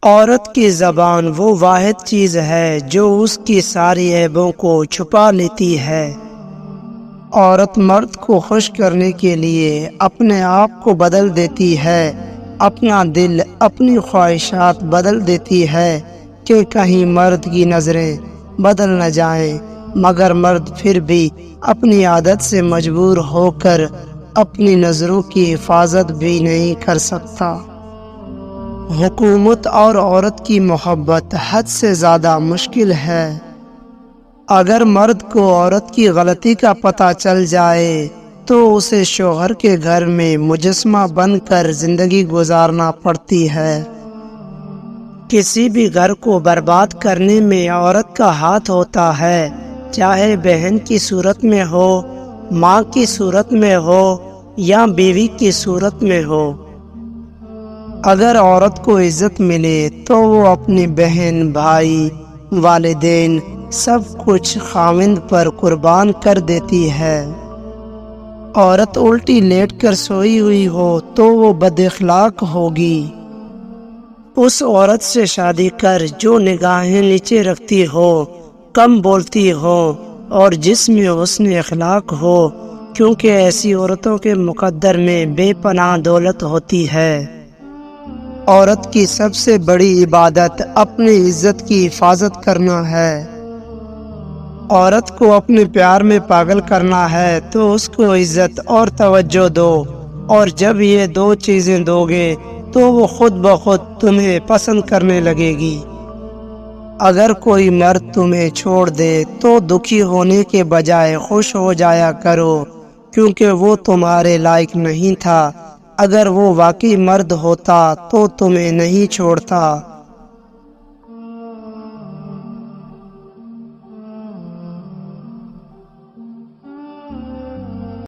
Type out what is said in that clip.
عورت کی زبان وہ واحد چیز ہے جو اس کی ساری عیبوں کو چھپا لیتی ہے۔ عورت مرد کو خوش کرنے کے لیے اپنے آپ کو بدل دیتی ہے، اپنا دل، اپنی خواہشات بدل دیتی ہے کہ کہیں مرد کی نظریں بدل نہ جائیں، مگر مرد پھر بھی اپنی عادت سے مجبور ہو کر اپنی نظروں کی حفاظت بھی نہیں کر سکتا۔ حکومت اور عورت کی محبت حد سے زیادہ مشکل ہے۔ اگر مرد کو عورت کی غلطی کا پتہ چل جائے تو اسے شوہر کے گھر میں مجسمہ بن کر زندگی گزارنا پڑتی ہے۔ کسی بھی گھر کو برباد کرنے میں عورت کا ہاتھ ہوتا ہے، چاہے بہن کی صورت میں ہو، ماں کی صورت میں ہو یا بیوی کی صورت میں ہو۔ اگر عورت کو عزت ملے تو وہ اپنی بہن، بھائی، والدین، سب کچھ خاوند پر قربان کر دیتی ہے۔ عورت الٹی لیٹ کر سوئی ہوئی ہو تو وہ بد اخلاق ہوگی۔ اس عورت سے شادی کر جو نگاہیں نیچے رکھتی ہو، کم بولتی ہو اور جس میں حسن اخلاق ہو، کیونکہ ایسی عورتوں کے مقدر میں بے پناہ دولت ہوتی ہے۔ عورت کی سب سے بڑی عبادت اپنی عزت کی حفاظت کرنا ہے۔ عورت کو اپنے پیار میں پاگل کرنا ہے تو اس کو عزت اور توجہ دو، اور جب یہ دو چیزیں دو گے تو وہ خود بخود تمہیں پسند کرنے لگے گی۔ اگر کوئی مرد تمہیں چھوڑ دے تو دکھی ہونے کے بجائے خوش ہو جایا کرو، کیونکہ وہ تمہارے لائق نہیں تھا۔ اگر وہ واقعی مرد ہوتا تو تمہیں نہیں چھوڑتا۔